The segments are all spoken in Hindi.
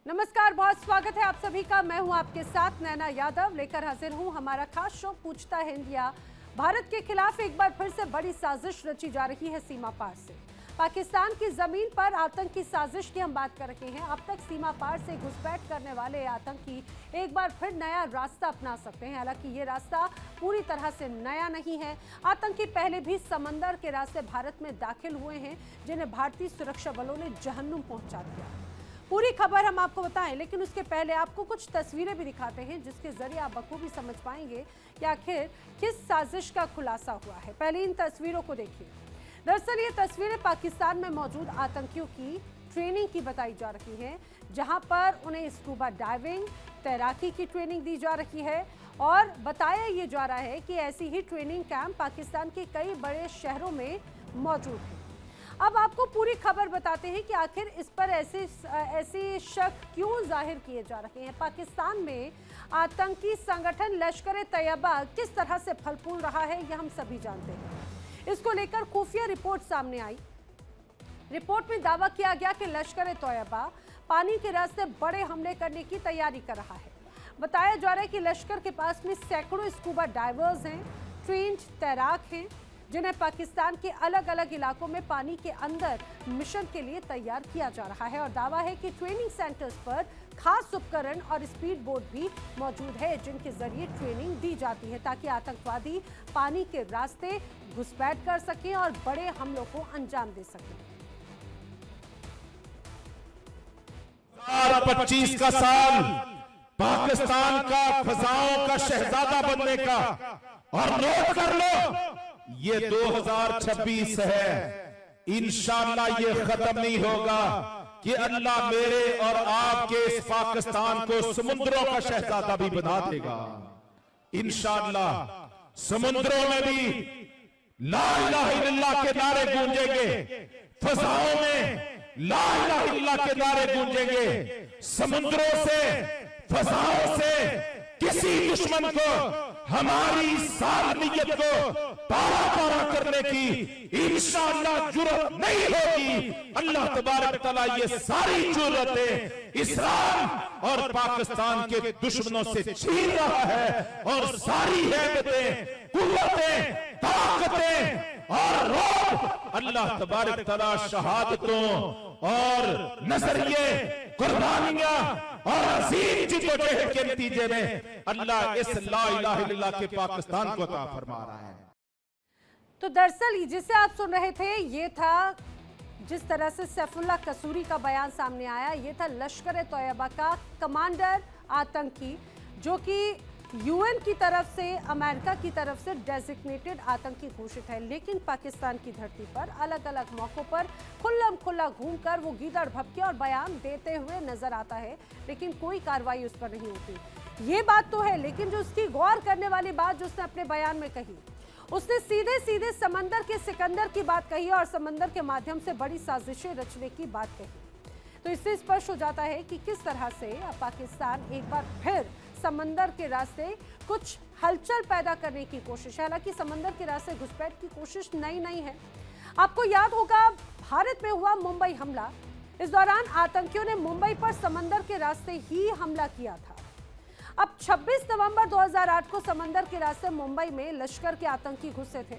नमस्कार, बहुत स्वागत है आप सभी का। मैं हूं आपके साथ नैना यादव, लेकर हाजिर हूं हमारा खास शो पूछता है इंडिया। भारत के खिलाफ एक बार फिर से बड़ी साजिश रची जा रही है सीमा पार से। पाकिस्तान की जमीन पर आतंकी साजिश की हम बात कर रहे हैं। अब तक सीमा पार से घुसपैठ करने वाले आतंकी एक बार फिर नया रास्ता अपना सकते हैं। हालांकि ये रास्ता पूरी तरह से नया नहीं है। आतंकी पहले भी समंदर के रास्ते भारत में दाखिल हुए हैं, जिन्हें भारतीय सुरक्षा बलों ने जहन्नुम पहुंचा दिया। पूरी खबर हम आपको बताएं, लेकिन उसके पहले आपको कुछ तस्वीरें भी दिखाते हैं, जिसके जरिए आप बखूबी समझ पाएंगे कि आखिर किस साजिश का खुलासा हुआ है। पहले इन तस्वीरों को देखिए। दरअसल ये तस्वीरें पाकिस्तान में मौजूद आतंकियों की ट्रेनिंग की बताई जा रही हैं, जहां पर उन्हें स्कूबा डाइविंग, तैराकी की ट्रेनिंग दी जा रही है। और बताया ये जा रहा है कि ऐसी ही ट्रेनिंग कैंप पाकिस्तान के कई बड़े शहरों में मौजूद है। अब आपको पूरी खबर बताते हैं कि आखिर इस पर ऐसे शक क्यों जाहिर किए जा रहे हैं। पाकिस्तान में आतंकी संगठन लश्कर-ए-तैयबा किस तरह से फल फूल रहा है, यह हम सभी जानते हैं। इसको लेकर खुफिया रिपोर्ट सामने आई। रिपोर्ट में दावा किया गया कि लश्कर-ए-तैयबा पानी के रास्ते बड़े हमले करने की तैयारी कर रहा है। बताया जा रहा है कि लश्कर के पास में सैकड़ों स्कूबा डाइवर्स हैं, ट्रेन्ड तैराक हैं, जिन्हें पाकिस्तान के अलग अलग इलाकों में पानी के अंदर मिशन के लिए तैयार किया जा रहा है। और दावा है कि ट्रेनिंग सेंटर्स पर खास उपकरण और स्पीड बोट भी मौजूद है, जिनके जरिए ट्रेनिंग दी जाती है ताकि आतंकवादी पानी के रास्ते घुसपैठ कर सकें और बड़े हमलों को अंजाम दे सकें। 2025 का साल पाकिस्तान का फसाओं का शहजादा बनने का, और नोट कर लो ये 2026 है। इंशाअल्लाह ये खत्म नहीं होगा कि अल्लाह मेरे और आपके इस पाकिस्तान को समुद्रों का शहजादा भी बना देगा। इंशाअल्लाह समुद्रों में भी ला इलाहा इल्लल्लाह के नारे गूंजेंगे, फसाओं में ला इलाहा इल्लल्लाह के नारे गूंजेंगे। समुद्रों से, फसाओं से किसी दुश्मन को हमारी सालमियत को पारा पारा करने की इंशाअल्लाह जुर्रत नहीं होगी। अल्लाह तबारक तआला ये सारी जुर्रतें इस्लाम और पाकिस्तान के दुश्मनों से छीन रहा है, और सारी हैबतें, कुव्वतें, ताकतें और रोब अल्लाह तबारक तआला शहादतों और नजरिए, कुर्बानियां और अजीम जिद्दोजहद के नतीजे में अल्लाह इस ला इलाहा इल्लल्लाह के पाकिस्तान को अता फरमा रहा है। तो दरअसल जिसे आप सुन रहे थे, ये था जिस तरह से सैफुल्लाह कसूरी का बयान सामने आया। ये था लश्कर-ए-तैयबा का कमांडर आतंकी, जो कि यूएन की तरफ से, अमेरिका की तरफ से डेजिग्नेटेड आतंकी घोषित है। लेकिन पाकिस्तान की धरती पर अलग अलग मौकों पर खुल्लम खुल्ला घूमकर वो गीदड़ भभके और बयान देते हुए नजर आता है, लेकिन कोई कार्रवाई उस पर नहीं होती। ये बात तो है, लेकिन जो उसकी गौर करने वाली बात जो उसने अपने बयान में कही, उसने सीधे सीधे समंदर के सिकंदर की बात कही और समंदर के माध्यम से बड़ी साजिशें रचने की बात कही। तो इससे स्पष्ट हो जाता है कि किस तरह से पाकिस्तान एक बार फिर समंदर के रास्ते कुछ हलचल पैदा करने की कोशिश है। हालांकि समंदर के रास्ते घुसपैठ की कोशिश नई नहीं है। आपको याद होगा भारत में हुआ मुंबई हमला। इस दौरान आतंकियों ने मुंबई पर समंदर के रास्ते ही हमला किया था। अब 26 नवंबर 2008 को समंदर के रास्ते मुंबई में लश्कर के आतंकी घुसे थे,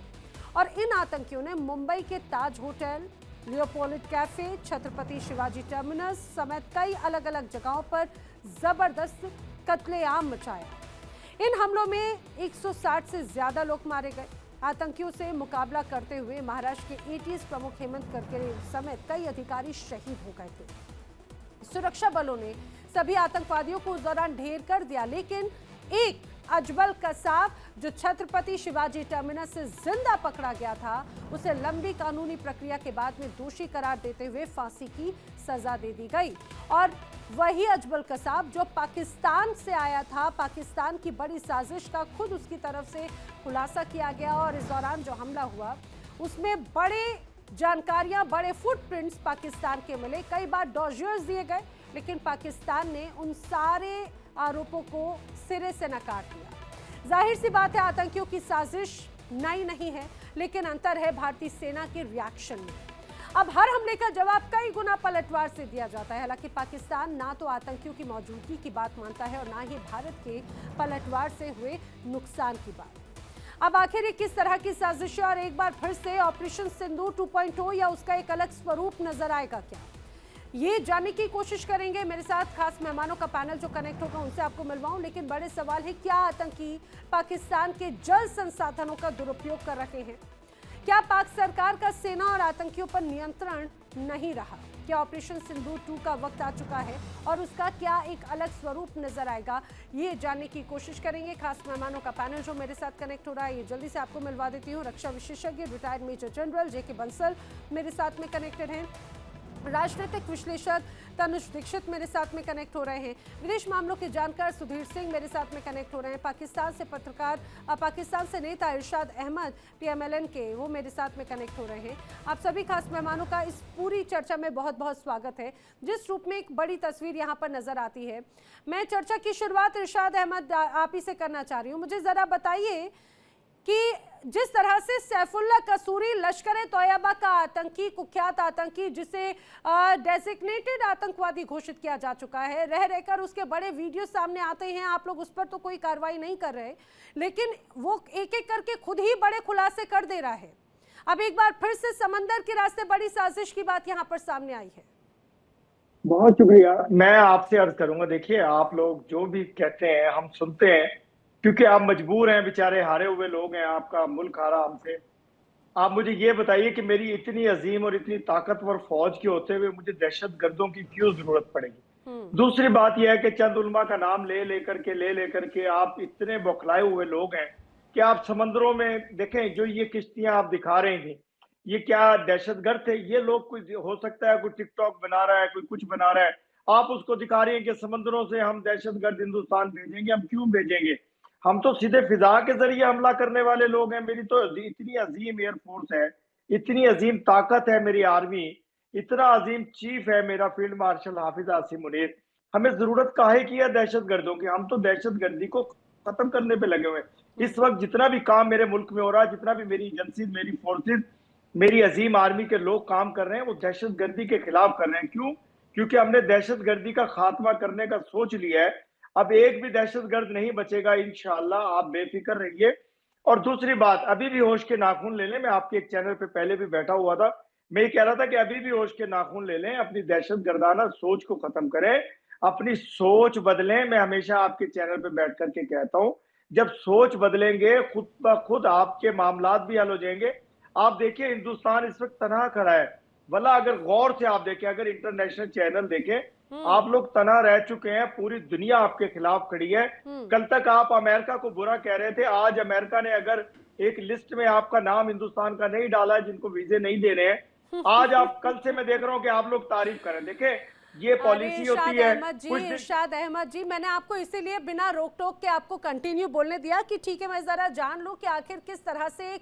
और इन आतंकियों ने मुंबई के Taj hotel, Leopold cafe, Chhatrapati Shivaji terminus समेत कई अलग अलग जगहों पर जबरदस्त कत्लेआम मचाया। इन हमलों में 160 से ज्यादा लोग मारे गए। आतंकियों से मुकाबला करते हुए महाराष्ट्र के एटीएस प्रमुख हेमंत करकरे समेत कई अधिकारी शहीद हो गए थे। सुरक्षा बलों ने सभी आतंकवादियों को उस दौरान ढेर कर दिया, लेकिन एक अजबल कसाब जो छत्रपति शिवाजी टर्मिनस से जिंदा पकड़ा गया था, उसे लंबी कानूनी प्रक्रिया के बाद में दोषी करार देते हुए फांसी की सजा दे दी गई। और वही अजबल कसाब जो पाकिस्तान से आया था, पाकिस्तान की बड़ी साजिश का खुद उसकी तरफ से खुलासा किया गया। और इस दौरान जो हमला हुआ उसमें बड़े जानकारियां, बड़े फुटप्रिंट्स पाकिस्तान के मिले। कई बार डॉजियर्स दिए गए, लेकिन पाकिस्तान ने उन सारे आरोपों को सिरे से नकार दिया। जाहिर सी बात है, आतंकियों की साजिश नई नहीं है, लेकिन अंतर है भारतीय सेना के रिएक्शन में। अब हर हमले का जवाब कई गुना पलटवार से दिया जाता है। हालांकि पाकिस्तान ना तो आतंकियों की मौजूदगी की बात मानता है और ना ही भारत के पलटवार से हुए नुकसान की बात। अब आखिर ये किस तरह की साजिश है और एक बार फिर से ऑपरेशन सिंदूर 2.0 या उसका एक अलग स्वरूप नजर आएगा क्या, ये जानने की कोशिश करेंगे। मेरे साथ खास मेहमानों का पैनल जो कनेक्ट होगा उनसे आपको मिलवाऊं, लेकिन बड़े सवाल है, क्या आतंकी पाकिस्तान के जल संसाधनों का दुरुपयोग कर रहे हैं? क्या पाक सरकार का सेना और आतंकियों पर नियंत्रण नहीं रहा? क्या ऑपरेशन सिंदूर 2 का वक्त आ चुका है और उसका क्या एक अलग स्वरूप नजर आएगा, ये जानने की कोशिश करेंगे। खास मेहमानों का पैनल जो मेरे साथ कनेक्ट हो रहा है ये जल्दी से आपको मिलवा देती हूँ। रक्षा विशेषज्ञ रिटायर्ड मेजर जनरल जेके बंसल मेरे साथ में कनेक्टेड हैं। राजनीतिक विश्लेषक तनुष दीक्षित मेरे साथ में कनेक्ट हो रहे हैं। विदेश मामलों के जानकार सुधीर सिंह मेरे साथ में कनेक्ट हो रहे हैं। पाकिस्तान से पत्रकार, पाकिस्तान से नेता इरशाद अहमद PMLN के, वो मेरे साथ में कनेक्ट हो रहे हैं। आप सभी खास मेहमानों का इस पूरी चर्चा में बहुत बहुत स्वागत है। जिस रूप में एक बड़ी तस्वीर यहाँ पर नजर आती है, मैं चर्चा की शुरुआत इरशाद अहमद आप ही से करना चाह रही हूँ। मुझे जरा बताइए कि जिस तरह से सैफुल्लाह कसूरी लश्कर-ए-तोयबा का आतंकी, कुख्यात आतंकी, जिसे डेजिग्नेटेड आतंकवादी घोषित किया जा चुका है, रह रहकर उसके बड़े वीडियो सामने आते हैं, आप लोग उस पर तो कोई कार्रवाई नहीं कर रहे, लेकिन वो एक एक करके खुद ही बड़े खुलासे कर दे रहा है। अब एक बार फिर से समंदर के रास्ते बड़ी साजिश की बात यहाँ पर सामने आई है। बहुत शुक्रिया। मैं आपसे अर्ज करूंगा, देखिए आप लोग जो भी कहते हैं हम सुनते हैं, क्योंकि आप मजबूर हैं, बेचारे हारे हुए लोग हैं, आपका मुल्क हारा हमसे। आप मुझे ये बताइए कि मेरी इतनी अजीम और इतनी ताकतवर फौज के होते हुए मुझे दहशत गर्दों की क्यों जरूरत पड़ेगी? दूसरी बात यह है कि चंद उलमा का नाम ले लेकर के आप इतने बौखलाए हुए लोग हैं कि आप समंदरों में देखें, जो ये किश्तियां आप दिखा रहे थी, ये क्या दहशतगर्द थे? ये लोग, कोई हो सकता है कोई टिकटॉक बना रहा है, कोई कुछ बना रहा है, आप उसको दिखा रही हैं कि समंदरों से हम दहशतगर्द हिंदुस्तान भेजेंगे। हम क्यों भेजेंगे? हम तो सीधे फिजा के जरिए हमला करने वाले लोग हैं। मेरी तो इतनी अजीम एयरफोर्स है, इतनी अजीम ताकत है मेरी आर्मी, इतना अजीम चीफ है मेरा फील्ड मार्शल हाफिज आसिम मुनीर। हमें जरूरत काहे की है दहशत गर्दों की? हम तो दहशत गर्दी को खत्म करने पे लगे हुए हैं। इस वक्त जितना भी काम मेरे मुल्क में हो रहा है, जितना भी मेरी एजेंसी, मेरी फोर्सेज, मेरी अजीम आर्मी के लोग काम कर रहे हैं, वो दहशत गर्दी के खिलाफ कर रहे हैं। क्यों? क्योंकि हमने दहशत गर्दी का खात्मा करने का सोच लिया है। अब एक भी दहशतगर्द नहीं बचेगा इंशाअल्लाह, आप बेफिक्र रहिए। और दूसरी बात, अभी भी होश के नाखून ले लें। मैं आपके एक चैनल पे पहले भी बैठा हुआ था, मैं ये कह रहा था कि अभी भी होश के नाखून ले लें, अपनी दहशतगर्दाना सोच को खत्म करें, अपनी सोच बदलें। मैं हमेशा आपके चैनल पे बैठ करके कहता हूं, जब सोच बदलेंगे खुद ब खुद आपके मामलात भी हल हो जाएंगे। आप देखिए हिंदुस्तान इस वक्त तनहा खड़ा है, वला अगर गौर से आप देखें, अगर इंटरनेशनल चैनल देखें, आप लोग तना रह चुके हैं, पूरी दुनिया आपके खिलाफ खड़ी है। कल तक आप अमेरिका को बुरा कह रहे थे, आज अमेरिका ने अगर एक लिस्ट में आपका नाम हिंदुस्तान का नहीं डाला है, जिनको वीजे नहीं दे रहे हैं, आज आप, कल से मैं देख रहा हूं कि आप लोग तारीफ करें। देखें, ये पॉलिसी होती है। इरशाद अहमद जी, मैंने आपको इसीलिए बिना रोक टोक के आपको कंटिन्यू बोलने दिया कि ठीक है, मैं जरा जान लूं कि आखिर किस तरह से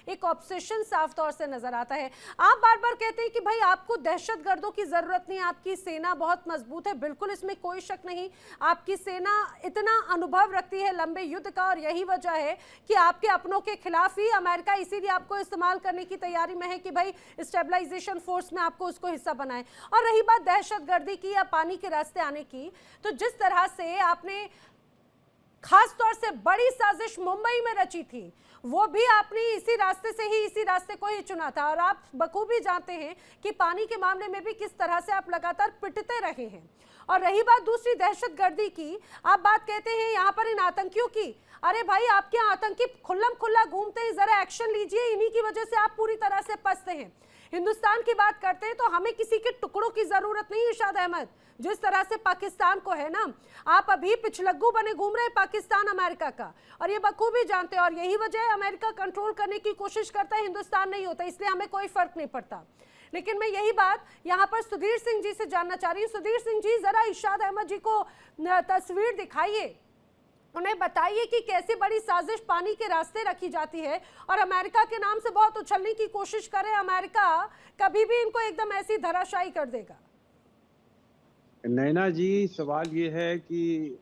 एक ऑब्सेशन साफ तौर से नजर आता है। आप बार बार कहते हैं कि भाई आपको दहशतगर्दों की जरूरत नहीं, आपकी सेना बहुत मजबूत है। बिल्कुल, इसमें कोई शक नहीं। आपकी सेना इतना अनुभव रखती है लंबे युद्ध का, और यही वजह है कि आपके अपनों के खिलाफ ही अमेरिका इसीलिए आपको इस्तेमाल करने की तैयारी में है कि भाई स्टेबलाइजेशन फोर्स में आपको उसको हिस्सा बनाए। और रही बात दहशतगर्द की या पानी के रास्ते आने की, तो जिस तरह से आपने खास तौर से बड़ी साजिश मुंबई में रची थी, वो भी आपने इसी रास्ते से ही, इसी रास्ते को ही चुना था। और आप बखूबी जानते हैं कि पानी के मामले में भी किस तरह से आप लगातार पिटते रहे हैं। और रही बात दूसरी दहशतगर्दी की, आप बात कहते हैं यहाँ पर इन आतंकियों की। अरे भाई, आपके आतंकी खुल्लम खुल्ला घूमते हैं, जरा एक्शन लीजिए। इन्हीं की वजह से आप पूरी तरह से पसते हैं। हिंदुस्तान की बात करते हैं तो हमें किसी के टुकड़ों की जरूरत नहीं। इरशाद अहमद, जिस तरह से पाकिस्तान को है ना, आप अभी पिछलग्गू बने घूम रहे हैं पाकिस्तान अमेरिका का, और ये बखूबी जानते हैं। और यही वजह है अमेरिका कंट्रोल करने की कोशिश करता है, हिंदुस्तान नहीं होता, इसलिए हमें कोई फर्क नहीं पड़ता। लेकिन मैं यही बात यहाँ पर सुधीर सिंह जी से जानना चाह रही हूँ। सुधीर सिंह जी, जरा इरशाद अहमद जी को तस्वीर दिखाइए, उन्हें बताइए कि कैसी बड़ी साजिश पानी के रास्ते रखी जाती है और अमेरिका के नाम से बहुत उछलने की कोशिश करे। अमेरिका कभी भी इनको एकदम ऐसी धराशायी कर देगा। नैना जी, सवाल ये है कि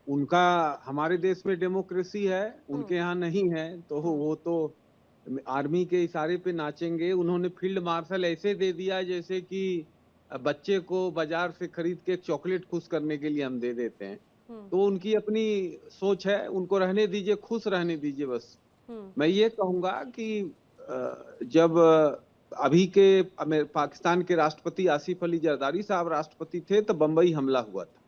उनका, हमारे देश में डेमोक्रेसी है, उनके यहाँ नहीं है, तो वो तो आर्मी के इशारे पे नाचेंगे। उन्होंने फील्ड मार्शल ऐसे दे दिया जैसे कि बच्चे को बाजार से खरीद के चॉकलेट खुश करने के लिए हम दे देते हैं। तो उनकी अपनी सोच है, उनको रहने दीजिए, खुश रहने दीजिए बस। मैं ये कहूंगा कि जब अभी के पाकिस्तान के राष्ट्रपति आसिफ अली जरदारी साहब राष्ट्रपति थे तो बंबई हमला हुआ था।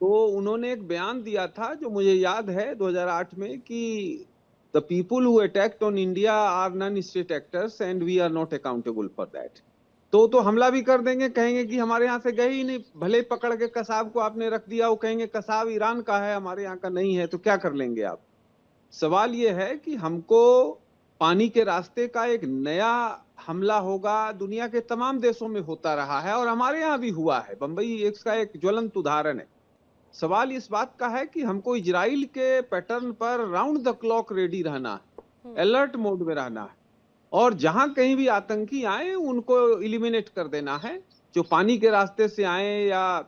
तो उन्होंने एक बयान दिया था जो मुझे याद है 2008 में कि the people who attacked on India are non state actors and we are not accountable for that. तो हमला भी कर देंगे, कहेंगे कि हमारे यहाँ से गए ही नहीं। भले पकड़ के कसाब को आपने रख दिया, वो कहेंगे कसाब ईरान का है, हमारे यहाँ का नहीं है, तो क्या कर लेंगे आप। सवाल ये है कि हमको पानी के रास्ते का एक नया हमला होगा, दुनिया के तमाम देशों में होता रहा है और हमारे यहाँ भी हुआ है। बंबई इसका एक ज्वलंत उदाहरण है। सवाल इस बात का है कि हमको इजराइल के पैटर्न पर राउंड द क्लॉक रेडी रहना है, अलर्ट मोड में रहना है और जहां कहीं भी आतंकी आए उनको इलिमिनेट कर देना है, जो पानी के रास्ते से आए या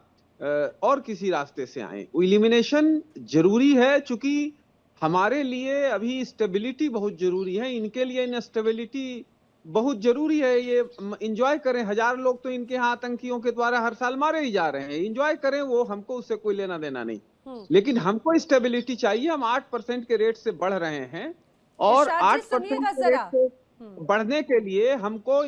और किसी रास्ते से आए। वो इलिमिनेशन जरूरी है, चूंकि हमारे लिए अभी स्टेबिलिटी बहुत जरूरी है, इनके लिए इनस्टेबिलिटी बहुत जरूरी है। ये एंजॉय करें, 1000 लोग तो इनके यहाँ आतंकियों के द्वारा हर साल मारे ही जा रहे हैं, एंजॉय करें, वो हमको उससे कोई लेना देना नहीं। लेकिन हमको स्टेबिलिटी चाहिए। हम 8% के रेट से बढ़ रहे हैं और 8% के रेट से बढ़ने के लिए हमको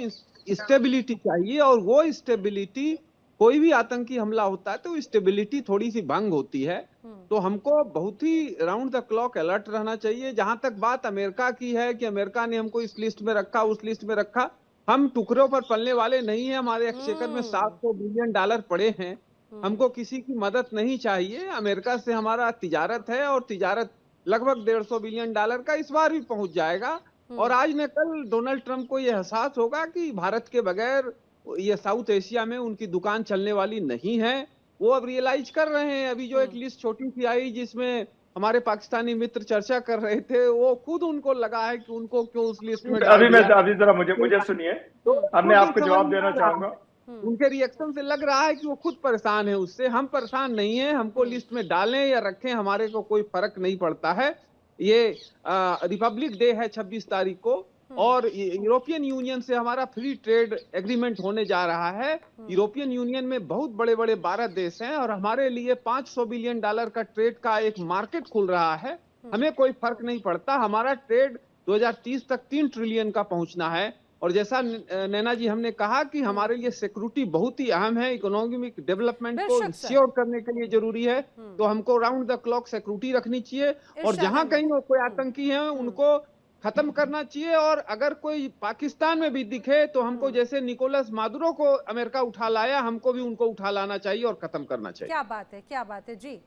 स्टेबिलिटी चाहिए और वो स्टेबिलिटी, कोई भी आतंकी हमला होता है तो स्टेबिलिटी थोड़ी सी भंग होती है। तो हमको बहुत ही राउंड द क्लॉक अलर्ट रहना चाहिए। जहां तक बात अमेरिका की है कि अमेरिका ने हमको इस लिस्ट में रखा, उस लिस्ट में रखा, हम टुकड़ों पर पलने वाले नहीं है। हमारे एक्सचेकर में $700 बिलियन पड़े हैं, हमको किसी की मदद नहीं चाहिए। अमेरिका से हमारा तिजारत है और तिजारत लगभग $150 बिलियन का इस बार भी पहुंच जाएगा। और आज न कल डोनाल्ड ट्रंप को यह एहसास होगा कि भारत के बगैर ये साउथ एशिया में उनकी दुकान चलने वाली नहीं है। वो अब रियलाइज कर रहे हैं। अभी जो एक लिस्ट छोटी सी आई जिसमें हमारे पाकिस्तानी मित्र चर्चा कर रहे थे, वो खुद उनको लगा है कि उनको क्यों उस लिस्ट में अभी जरा मुझे सुनिए, अब मैं आपको जवाब देना चाहूंगा। उनके रिएक्शन से लग रहा है कि वो खुद परेशान है उससे। हम परेशान नहीं है, हमको लिस्ट में डालें या रखें हमारे को कोई फर्क नहीं पड़ता है। ये रिपब्लिक डे है 26 तारीख को और यूरोपियन यूनियन से हमारा फ्री ट्रेड एग्रीमेंट होने जा रहा है। यूरोपियन यूनियन में बहुत बड़े बड़े 12 देश हैं और हमारे लिए $500 बिलियन का ट्रेड का एक मार्केट खुल रहा है। हमें कोई फर्क नहीं पड़ता। हमारा ट्रेड 2030 तक 3 ट्रिलियन का पहुंचना है। और जैसा नैना जी हमने कहा कि हमारे लिए सिक्योरिटी बहुत ही अहम है, इकोनॉमिक डेवलपमेंट को इंश्योर करने के लिए जरूरी है। तो हमको राउंड द क्लॉक सिक्योरिटी रखनी चाहिए और जहां कहीं कोई आतंकी है उनको खत्म करना चाहिए। और अगर कोई पाकिस्तान में भी दिखे तो हमको जैसे निकोलस मादुरो को अमेरिका उठा लाया, हमको भी उनको उठा लाना चाहिए और खत्म करना चाहिए। क्या बात है, क्या बात है जी।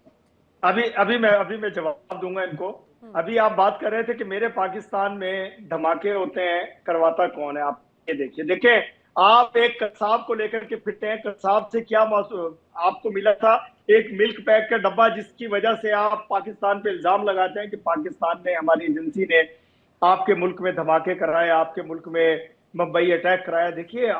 अभी मैं जवाब दूंगा इनको। अभी आप बात कर रहे थे कि मेरे पाकिस्तान में धमाके होते हैं, करवाता कौन है। आप ये देखिए आप एक कसाब को लेकर के फिरते हैं, कसाब से क्या आपको मिला था एक मिल्क पैक का डब्बा, जिसकी वजह से आप पाकिस्तान पे इल्जाम लगाते हैं कि पाकिस्तान ने, हमारी एजेंसी ने आपके मुल्क में धमाके कराए, आपके मुल्क में मुंबई अटैक कराया। देखिए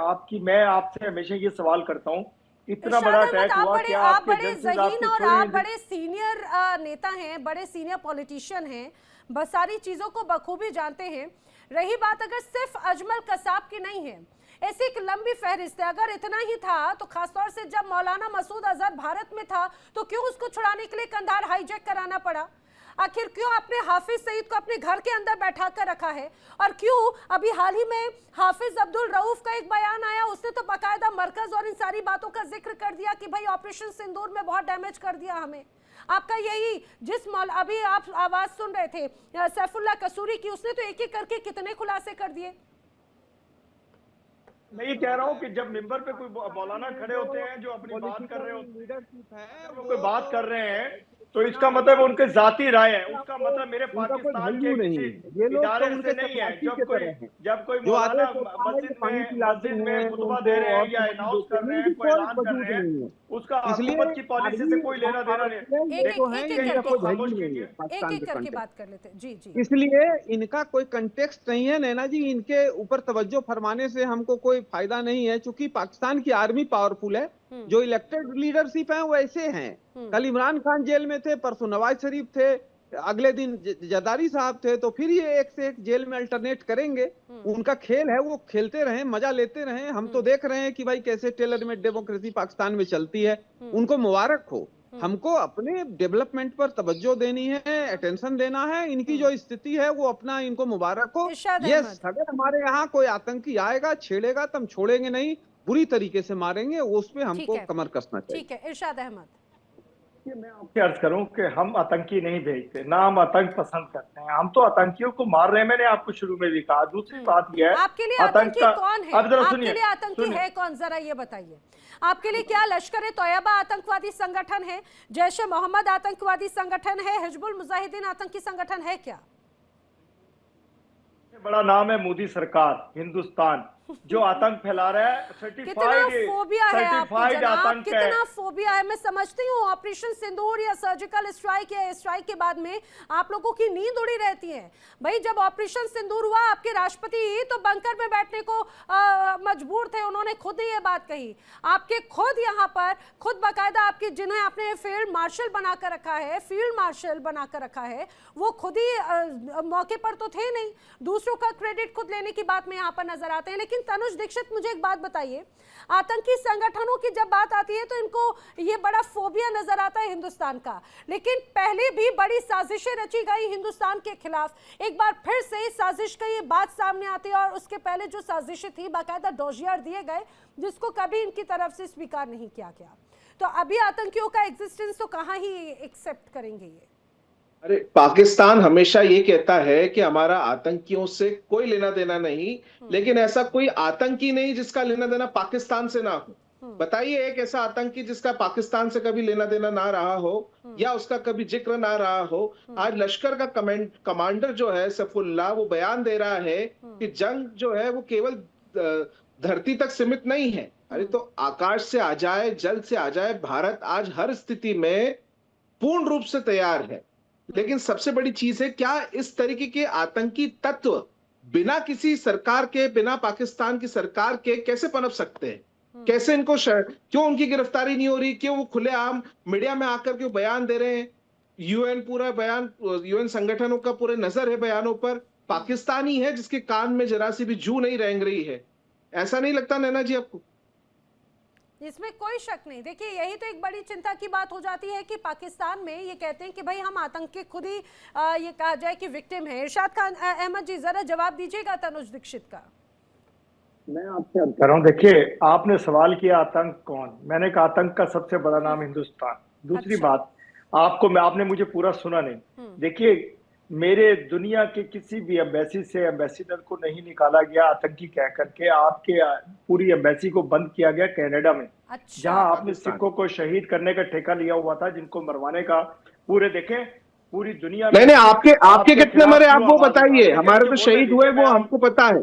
मैं आपसे हमेशा ये सवाल करता हूँ, इतना बड़ा अटैक हुआ कि आप बड़े ज़हीन और आप बड़े सीनियर नेता हैं, बड़े सीनियर पॉलिटिशियन हैं, बस सारी चीजों को बखूबी जानते हैं। रही बात अगर सिर्फ अजमल कसाब की नहीं है, ऐसी एक लंबी फहरिस्त है। अगर इतना ही था तो खासतौर से जब मौलाना मसूद अजहर भारत में था तो क्यों उसको छुड़ाने के लिए कंधार हाईजैक कराना पड़ा? आखिर क्यों आपने हाफिज सईद को अपने घर के अंदर बैठा कर रखा है? और क्यों अभी हाल ही में हाफिज अब्दुल रऊफ का एक बयान आया, उसने तो बाकायदा मरकज और इन सारी बातों का जिक्र कर दिया कि भाई ऑपरेशन सिंदूर में बहुत डैमेज कर दिया हमें। आपका यही जिस अभी आप आवाज सुन रहे थे सैफुल्लाह कसूरी की, उसने तो एक एक करके कितने खुलासे कर दिए। मैं ये कह रहा हूँ कि जब मिंबर पे कोई मौलाना खड़े होते हैं जो अपनी बात कर रहे होते हैं, वो कोई बात कर रहे हैं, तो इसका मतलब उनके जाती राय है, उसका मतलब मेरे पाकिस्तान के किसी इदारे से नहीं है। जब कोई मौलाना मस्जिद में खुतबा दे रहे हैं या अनाउंस कर रहे हैं, कोई ऐलान कर रहे हैं, उसका हुकूमत की पॉलिसी से कोई लेना देना नहीं। एक करके बात कर लेते हैं। जी जी, इसलिए इनका कोई कंटेक्स्ट नहीं है नैना जी, इनके ऊपर तवज्जो फरमाने से हमको कोई फायदा नहीं है, क्योंकि पाकिस्तान की आर्मी पावरफुल है, जो इलेक्टेड लीडरशिप है वो ऐसे हैं। कल इमरान खान जेल में थे, परसों नवाज शरीफ थे, अगले दिन जरदारी साहब थे, तो फिर ये एक से एक जेल में अल्टरनेट करेंगे। उनका खेल है, वो खेलते रहें, मजा लेते रहें। हम तो देख रहे हैं कि भाई कैसे टेलर में डेमोक्रेसी पाकिस्तान में चलती है। उनको मुबारक हो। हमको अपने डेवलपमेंट पर तवज्जो देनी है, अटेंशन देना है। इनकी जो स्थिति है वो अपना, इनको मुबारक हो। इरशाद ये अहमद। अगर हमारे यहाँ कोई आतंकी आएगा, छेड़ेगा, तो हम छोड़ेंगे नहीं, बुरी तरीके से मारेंगे। उस पे हमको है। कमर कसना चाहिए। ठीक है इरशाद अहमद। ये मैं आपसे अर्ज करूं कि हम आतंकी नहीं भेजते, ना हम आतंक पसंद करते हैं। हम तो आतंकियों को मार रहे हैं। मैंने आपको शुरू में भी कहा। दूसरी बात यह है, आपके लिए आतंकी कौन है? अब जरा आपके सुनिए, लिए आतंकी है कौन, जरा ये बताइए। आपके लिए क्या लश्कर ए तोयबा आतंकवादी संगठन है, जैश ए मोहम्मद आतंकवादी संगठन है, हिजबुल मुजाहिदीन आतंकी संगठन है क्या? बड़ा नाम है मोदी सरकार, हिंदुस्तान जो आतंक फैला रहा है। कितना फोबिया है आपको जनाब, आतंक है। कितना फोबिया है। मैं समझती हूँ ऑपरेशन सिंदूर या सर्जिकल स्ट्राइक या स्ट्राइक के बाद में आप लोगों की नींद उड़ी रहती है। भाई जब ऑपरेशन सिंदूर हुआ, आपके राष्ट्रपति ही तो बंकर में बैठने को मजबूर थे। उन्होंने खुद ही ये बात कही। आपके खुद यहाँ पर खुद बाकायदा आपके, जिन्हें आपने फील्ड मार्शल बनाकर रखा है, फील्ड मार्शल बनाकर रखा है, वो खुद ही मौके पर तो थे नहीं। दूसरों का क्रेडिट खुद लेने की बात में यहाँ पर नजर आते हैं। लेकिन तनुज दीक्षित, मुझे एक बात बताइए, आतंकी संगठनों की जब बात आती है तो इनको ये बड़ा फोबिया नजर आता है हिंदुस्तान का। लेकिन पहले भी बड़ी साजिशें रची गई हिंदुस्तान के खिलाफ। एक बार फिर से इस साजिश का ये बात सामने आती है, और उसके पहले जो साजिशें थी बाकायदा डोजियर दिए गए, जिसको कभी इनकी तरफ से स्वीकार नहीं किया गया। तो अभी आतंकियों का एग्जिस्टेंस तो कहाँ ही एक्सेप्ट करेंगे ये। अरे पाकिस्तान हमेशा ये कहता है कि हमारा आतंकियों से कोई लेना देना नहीं, लेकिन ऐसा कोई आतंकी नहीं जिसका लेना देना पाकिस्तान से ना हो। बताइए एक ऐसा आतंकी जिसका पाकिस्तान से कभी लेना देना ना रहा हो, या उसका कभी जिक्र ना रहा हो। आज लश्कर का कमांडर जो है सैफुल्लाह, वो बयान दे रहा है कि जंग जो है वो केवल धरती तक सीमित नहीं है। अरे तो आकाश से आ जाए, जल से आ जाए। भारत आज हर स्थिति में पूर्ण रूप से तैयार है। लेकिन सबसे बड़ी चीज है, क्या इस तरीके के आतंकी तत्व बिना किसी सरकार के, बिना पाकिस्तान की सरकार के कैसे पनप सकते हैं? कैसे इनको क्यों उनकी गिरफ्तारी नहीं हो रही? क्यों वो खुलेआम मीडिया में आकर के बयान दे रहे हैं? यूएन पूरा बयान, यूएन संगठनों का पूरे नजर है बयानों पर। पाकिस्तान ही है जिसके कान में जरा सी भी जू नहीं रेंग रही है। ऐसा नहीं लगता नैना जी आपको? इसमें कोई शक नहीं। देखिए यही तो एक बड़ी चिंता की बात हो जाती है कि पाकिस्तान में ये कहते हैं कि भाई हम आतंक के खुद ही ये कहा जाए कि विक्टिम है। इरशाद खान अहमद जी, जरा जवाब दीजिएगा तनुज दीक्षित का। मैं आपसे अर्ज कर रहा हूँ, देखिए आपने सवाल किया आतंक कौन, मैंने कहा आतंक का सबसे बड़ा नाम हिंदुस्तान। दूसरी बात, आपने मुझे पूरा सुना नहीं। देखिए मेरे दुनिया के किसी भी एम्बेसी से एम्बेसडर को नहीं निकाला गया आतंकी कह करके। आपके पूरी एम्बेसी को बंद किया गया कनाडा में। जहां आपने सिखों को शहीद करने का ठेका लिया हुआ था, जिनको मरवाने का पूरे देखें पूरी दुनिया में। नहीं, आपके कितने मरे आप वो बताइए। हमारे तो शहीद हुए वो हमको पता है।